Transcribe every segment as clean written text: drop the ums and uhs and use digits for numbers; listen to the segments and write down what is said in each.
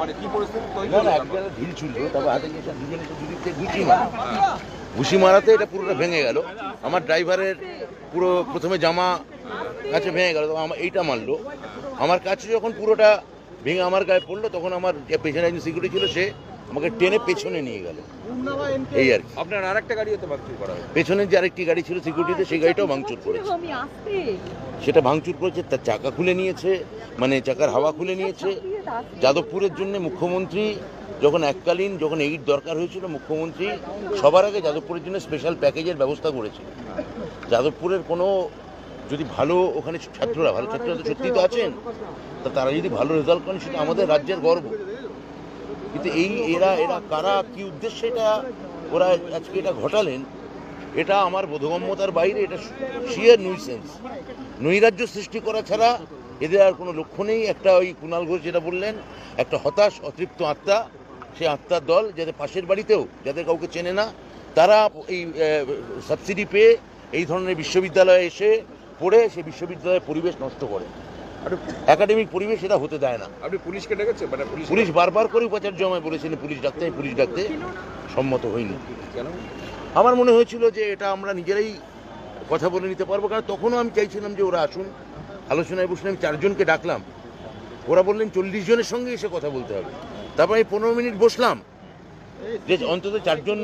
মানে কি পরিস্থিতি তৈরি না হলো? না একটা ঢিল ছুড়লো, তারপর হাতে গিয়ে দুজনে দুদিকে ঘুষি মারাতে এটা পুরোটা ভেঙে গেল। আমার ড্রাইভারের পুরো প্রথমে জামা কাছে ভেঙে গেল, তখন আমার এইটা মারলো। আমার কাছে যখন পুরোটা ভেঙে আমার গায়ে পড়লো, তখন আমার যে পেছনে একজন সিকিউরিটি ছিল সে আমাকে টেনে পেছনে নিয়ে গেল, এই আর কি। আপনার আরেকটা গাড়িও তো ভাঙচুর করা হয়েছে। পেছনের যে আরেকটি গাড়ি ছিল সিকিউরিটিতে, সেই গাড়িটাও ভাঙচুর করেছে। সেটা ভাঙচুর করেছে, তার চাকা খুলে নিয়েছে, মানে চাকার হাওয়া খুলে নিয়েছে। যাদবপুরের জন্য মুখ্যমন্ত্রী যখন যখন এইট দরকার হয়েছিল, মুখ্যমন্ত্রী সবার আগে যাদবপুরের জন্য স্পেশাল প্যাকেজের ব্যবস্থা করেছিল। যাদবপুরের কোনো যদি ভালো ওখানে ভালো ছাত্ররা তো সত্যিই তো আছেন, তা তারা যদি ভালো রেজাল্ট করেন সেটা আমাদের রাজ্যের গর্ব। কিন্তু এরা কারা, কি উদ্দেশ্যে ওরা আজকে এটা ঘটালেন, এটা আমার বোধগম্যতার বাইরে। এটা শিয়ার নুইসেন্স, নৈরাজ্য সৃষ্টি করা ছাড়া এদের আর কোনো লক্ষ্য নেই। একটা ওই কুণাল ঘোষ যেটা বললেন, একটা হতাশ অতৃপ্ত আত্মা, সেই আত্মার দল, যাদের পাশের বাড়িতেও যাদের কাউকে চেনে না, তারা এই সাবসিডি পেয়ে এই ধরনের বিশ্ববিদ্যালয়ে এসে পড়ে সেই বিশ্ববিদ্যালয়ের পরিবেশ নষ্ট করে, একাডেমিক পরিবেশ এটা হতে দেয় না। আপনি পুলিশকে ডেকেছেন? মানে পুলিশ বারবার করে উপাচার্য আমায় বলেছিলেন পুলিশ ডাকতে সম্মত হয়নি। কেন? আমার মনে হয়েছিল যে এটা আমরা নিজেরাই কথা বলে নিতে পারবো, কারণ তখনও আমি চাইছিলাম যে ওরা আসুন, আলোচনায় বসলে। আমি 4 জনকে ডাকলাম, ওরা বললেন 40 জনের সঙ্গে এসে কথা বলতে হবে। তারপর আমি 15 মিনিট বসলাম যে অন্তত 4 জন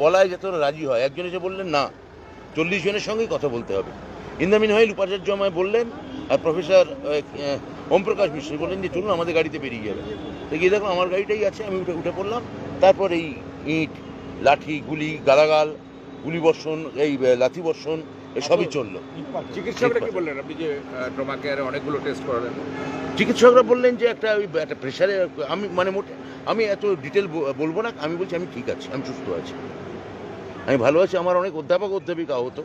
বলায় যাতে ওরা রাজি হয়। একজন এসে বললেন না, 40 জনের সঙ্গেই কথা বলতে হবে। ইন দ্য মিন হোয়াইল উপাচার্য আমায় বললেন, আর প্রফেসর ওমপ্রকাশ মিশ্র বললেন যে চলুন আমাদের গাড়িতে বেরিয়ে যাবে। তো গিয়ে দেখো আমার গাড়িটাই আছে, আমি উঠে পড়লাম। তারপর এই ইট, লাঠি, গুলি, গালাগাল, গুলি বর্ষণ, এই লাঠি বর্ষণ, এসবই চললো। চিকিৎসকরা কি বললেন? আপনি যে ট্রমা কেয়ারে অনেকগুলো টেস্ট করালেন। চিকিৎসকরা বললেন যে একটা প্রেশারে, আমি এত ডিটেল বলবো না। আমি বলছি আমি ঠিক আছি, আমি সুস্থ আছি, আমি ভালো আছি। আমার অনেক অধ্যাপিকা হতো,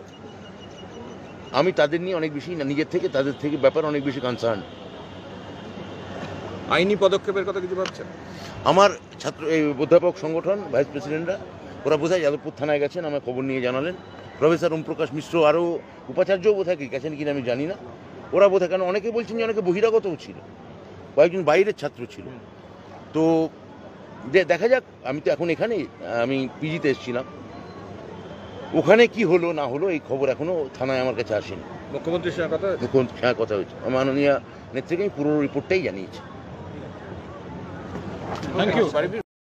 আমি তাদের নিয়ে অনেক বেশি নিজের থেকে তাদের থেকে ব্যাপার অনেক বেশি কনসার্ন। আইনি পদক্ষেপের কথা কিছু ভাবছেন? আমার এই অধ্যাপক সংগঠন ভাইস প্রেসিডেন্টরা, ওরা বোধহয় যাদবপুর থানায় গেছেন, আমার খবর নিয়ে জানালেন। প্রফেসর ওমপ্রকাশ মিশ্র আরও উপাচার্যও বোধহয় গেছেন কিনা আমি জানি না। ওরা বোধহয়, কেন অনেকে বলছেন যে অনেকে বহিরাগতও ছিল, কয়েকজন বাইরের ছাত্র ছিল। তো দেখা যাক। আমি তো এখন এখানেই, আমি পিজিতে এসেছিলাম, ওখানে কি হলো না হলো এই খবর এখনো থানায় আমার কাছে আসেনি। মুখ্যমন্ত্রীর সঙ্গে কথা? মুখ্যমন্ত্রীর সঙ্গে কথা হয়েছে, মাননীয় নেত্রীকে আমি পুরো রিপোর্টটাই জানিয়েছি। Thank you.